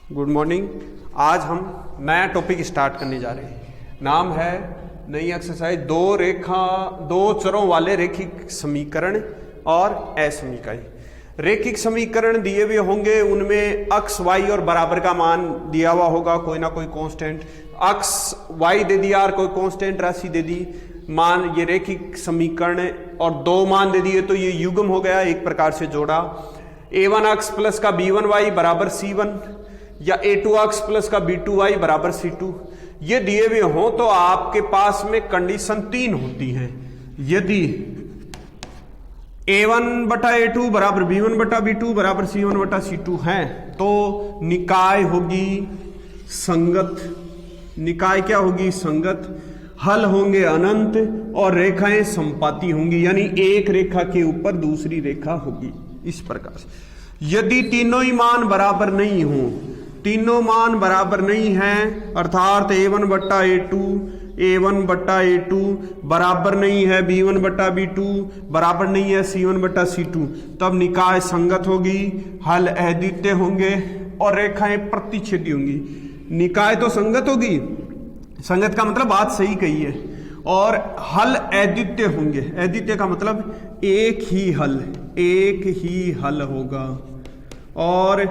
Good morning. आज हम नया टॉपिक स्टार्ट करने जा रहे हैं। नाम है नई एक्सरसाइज दो चरों वाले रेखिक समीकरण और असमीकरण। रेखिक समीकरण दिए हुए होंगे, उनमें अक्ष वाई और बराबर का मान दिया हुआ होगा, कोई ना कोई कांस्टेंट अक्ष वाई दे दिया और कोई कांस्टेंट राशि दे दी मान, ये रेखिक समीकरण और दो मान दे दिए तो ये युग्म हो गया, एक प्रकार से जोड़ा। a1 अक्ष प्लस का b1 y बराबर c1 या a2 अक्ष प्लस का b2 y बराबर c2, ये दिए हुए हों तो आपके पास में कंडीशन तीन होती है। यदि a1 बटा a2 बराबर b1 बटा b2 बराबर c1 बटा c2 है तो निकाय होगी संगत। निकाय क्या होगी? संगत। हल होंगे अनंत और रेखाएं संपाती होंगी, यानी एक रेखा के ऊपर दूसरी रेखा होगी इस प्रकार से। यदि तीनों ही मान बराबर नहीं हो, तीनों मान बराबर नहीं है अर्थात a1 बट्टा a2 बराबर नहीं है b1 बट्टा b2 बराबर नहीं है c1 बट्टा c2, तब निकाय संगत होगी, हल अद्वितीय होंगे और रेखाएं प्रतिच्छेदी होंगी। निकाय तो संगत होगी, संगत का मतलब बात सही कही है, और हल अद्वितीय होंगे। अद्वितीय का मतलब एक ही हल होगा और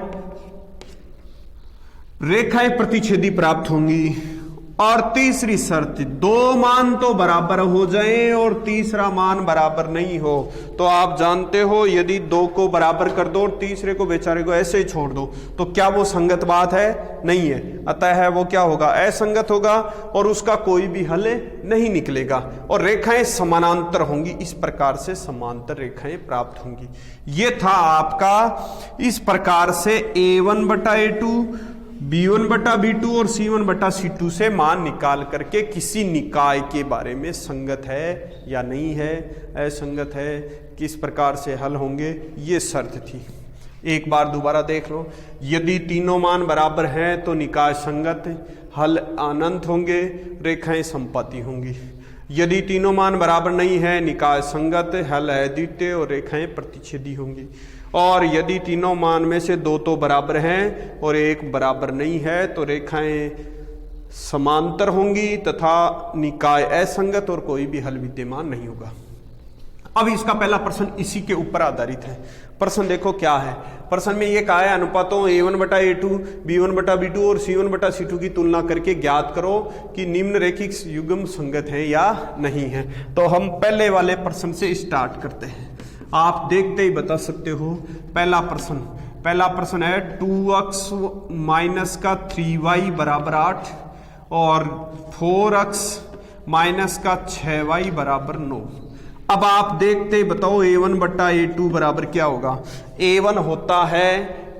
रेखाएं प्रतिच्छेदी प्राप्त होंगी। और तीसरी शर्त, दो मान तो बराबर हो जाएं और तीसरा मान बराबर नहीं हो, तो आप जानते हो यदि दो को बराबर कर दो और तीसरे को बेचारे को ऐसे ही छोड़ दो तो क्या वो संगत बात है? नहीं है। अतः है वो क्या होगा? असंगत होगा और उसका कोई भी हल नहीं निकलेगा और रेखाएं समानांतर होंगी। इस प्रकार से समांतर रेखाएं प्राप्त होंगी। ये था आपका इस प्रकार से a1 बटा a2, b1 बटा b2 और c1 बटा c2 से मान निकाल करके किसी निकाय के बारे में संगत है या नहीं है, असंगत है, किस प्रकार से हल होंगे, ये शर्त थी। एक बार दोबारा देख लो। यदि तीनों मान बराबर हैं तो निकाय संगत, हल अनंत होंगे, रेखाएं संपाती होंगी। यदि तीनों मान बराबर नहीं है, निकाय संगत, हल अद्वितीय और रेखाएं प्रतिच्छेदी होंगी। और यदि तीनों मान में से दो तो बराबर हैं और एक बराबर नहीं है तो रेखाएं समांतर होंगी तथा निकाय असंगत और कोई भी हल विद्यमान नहीं होगा। अब इसका पहला प्रश्न इसी के ऊपर आधारित है। प्रश्न देखो क्या है। प्रश्न में ये कहा है अनुपातों a1 बटा a2, b1 बटा b2 और c1 बटा c2 की तुलना करके ज्ञात करो कि निम्न रेखिक युग्म संगत है या नहीं है। तो हम पहले वाले प्रश्न से स्टार्ट करते हैं, आप देखते ही बता सकते हो। पहला प्रश्न है 2x माइनस का 3y बराबर 8 और 4x माइनस का 6y बराबर 9। अब आप देखते ही बताओ a1 बट्टा a2 बराबर क्या होगा? a1 होता है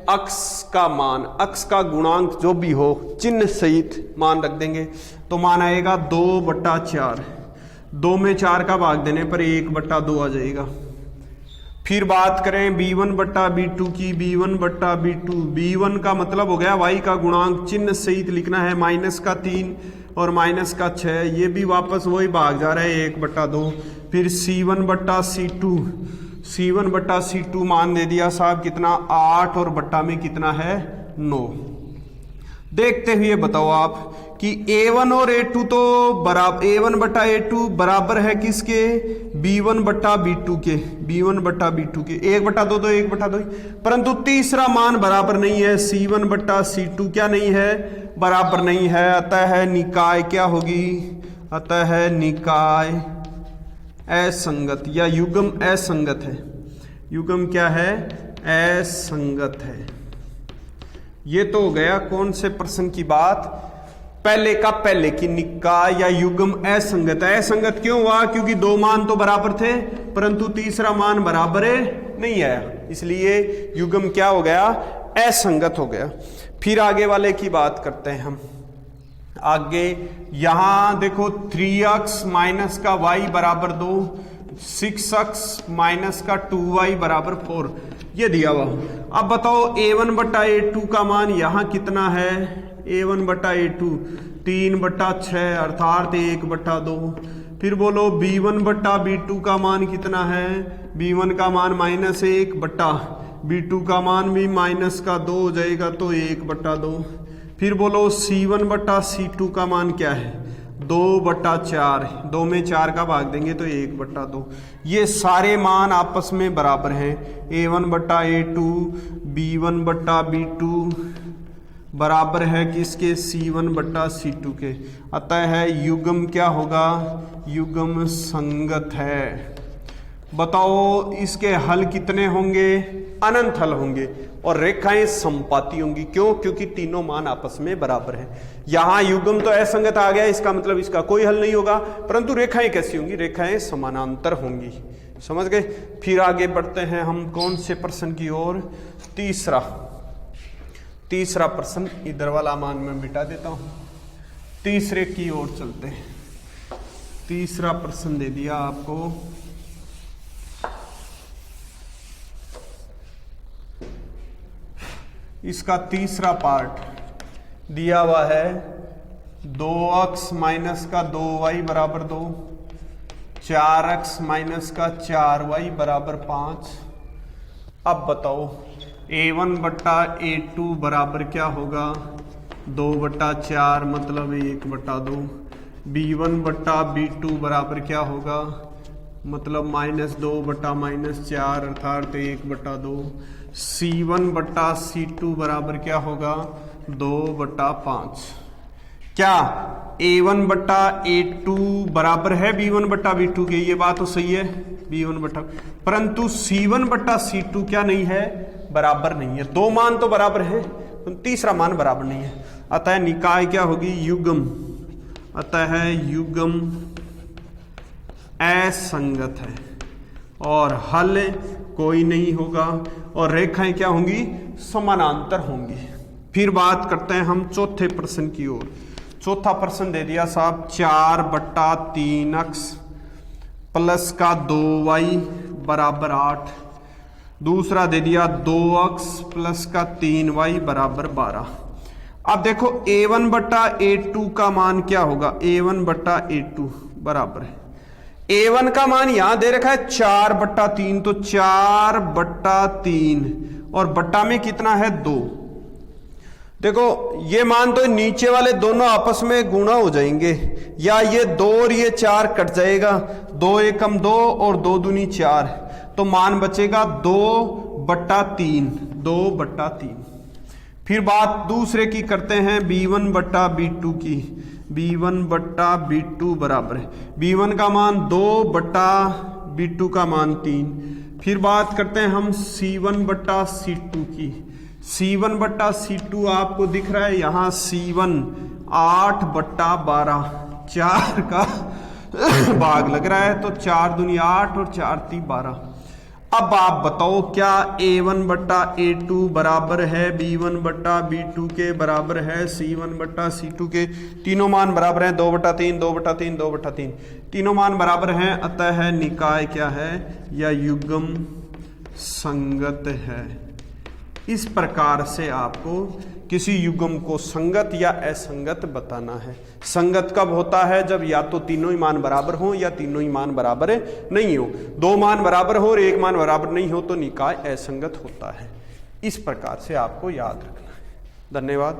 अक्ष का मान, अक्ष का गुणांक जो भी हो चिन्ह सहित मान रख देंगे तो मान आएगा 2 बट्टा 4। 2 में 4 का भाग देने पर 1 बट्टा 2 आ जाएगा। फिर बात करें b1 बट्टा b2 की, b1 बट्टा b2, b1 का मतलब हो गया y का गुणांक चिन्ह सहित लिखना है, माइनस का 3 और माइनस का 6, ये भी वापस वही भाग जा रहा है 1 बट्टा 2। फिर c1 बट्टा c2 मान दे दिया साहब कितना? 8 और बट्टा में कितना है? 9। देखते हुए बताओ आप कि a1 और a2 तो बराबर, a1 बटा a2 बराबर है किसके? b1 बटा b2 के, b1 बटा b2 के। 1 बटा 2 तो 1 बटा 2, परंतु तीसरा मान बराबर नहीं है, c1 बटा c2 क्या नहीं है? बराबर नहीं है। अतः है निकाय क्या होगी? अतः है निकाय असंगत या युग्म असंगत है। युग्म क्या है? असंगत है। ये तो हो गया कौन से प्रश्न की बात? पहले का पहले की निकाय या युग्म असंगत है। असंगत क्यों हुआ? क्योंकि दो मान तो बराबर थे परंतु तीसरा मान बराबर नहीं आया, इसलिए युग्म क्या हो गया? असंगत हो गया। फिर आगे वाले की बात करते हैं हम। आगे यहां देखो 3x माइनस का y बराबर 2, 6x माइनस का 2y बराबर 4, ये दिया हुआ। अब बताओ a1 बटा a2 का मान यहां कितना है? a1 बटा a2 3 बटा 6 अर्थात 1 बटा 2। फिर बोलो b1 बटा b2 का मान कितना है? b1 का मान -1 बटा B2 का मान भी माइनस का 2 हो जाएगा तो 1/2। फिर बोलो C1/C2 का मान क्या है 2/4, 2 में 4 का भाग देंगे तो 1/2। ये सारे मान आपस में बराबर हैं। A1/A2 B1/B2 बराबर है किसके C1/C2 के। अतः है युग्म क्या होगा, युग्म संगत है। बताओ इसके हल कितने होंगे, अनंत हल होंगे और रेखाएं समपाती होंगी। क्यों? क्योंकि तीनों मान आपस में बराबर हैं। यहां युग्म तो असंगत आ गया, इसका मतलब इसका कोई हल नहीं होगा, परंतु रेखाएं कैसी होंगी, रेखाएं समानांतर होंगी। समझ गए। फिर आगे बढ़ते हैं हम कौन से प्रश्न की ओर, तीसरा प्रश्न। इधर वाला मान मैं मिटा देता हूं, तीसरे की ओर चलते हैं। तीसरा प्रश्न दे दिया आपको, इसका तीसरा पार्ट दिया हुआ है 2x माइनस का 2y बराबर 2, 4x माइनस का 4y बराबर 5। अब बताओ A1/A2 बराबर क्या होगा 2/4 मतलब 1/2। B1/B2 बराबर क्या होगा मतलब -2/-4 अर्थात 1/2। C1/C2 बराबर क्या होगा 2/5। क्या A1/A2 बराबर है B1/B2 के? ये बात तो सही है, B1/, परंतु C1/C2 क्या नहीं है, बराबर नहीं है। दो मान तो बराबर है, तीसरा मान बराबर नहीं है। अतः निकाय क्या होगी, युग्म। अतः युग्म असंगत है और हल कोई नहीं होगा और रेखाएं क्या होंगी, समानांतर होंगी। फिर बात करते हैं हम चौथे प्रश्न की ओर। चौथा प्रश्न दे दिया साहब 4/3x प्लस का 2y बराबर 8। दूसरा दे दिया 2x प्लस का 3y बराबर 12। अब देखो A1/A2 का मान क्या होगा, A1/A2 बराबर है, A1 का मान यहां दे रखा है 4/3, तो 4/3 और बट्टा में कितना है 2। देखो ये मान तो नीचे वाले दोनों आपस में गुणा हो जाएंगे, या ये 2 और ये 4 कट जाएगा, 2 एकम 2 और 2 दूनी 4, तो मान बचेगा 2/3, 2/3। फिर बात दूसरे की करते हैं B1/B2 की। B1/B2 बराबर है, B1 का मान 2/B2 का मान 3। फिर बात करते हैं हम C1/C2 की। C1/C2 आपको दिख रहा है यहाँ C1 8/12, 4 का भाग लग रहा है, तो 4 दूनी 8 और 4 × 3 = 12। अब आप बताओ क्या A1/A2 बराबर है B1/B2 के बराबर है C1/C2 के? तीनों मान बराबर हैं, 2/3, 2/3, 2/3, तीनों मान बराबर हैं। अतः है निकाय क्या है, या युग्म संगत है। इस प्रकार से आपको किसी युग्म को संगत या असंगत बताना है। संगत कब होता है, जब या तो तीनों ही मान बराबर हो या तीनों ही मान बराबर नहीं हो। दो मान बराबर हो और एक मान बराबर नहीं हो तो निकाय असंगत होता है। इस प्रकार से आपको याद रखना है। धन्यवाद।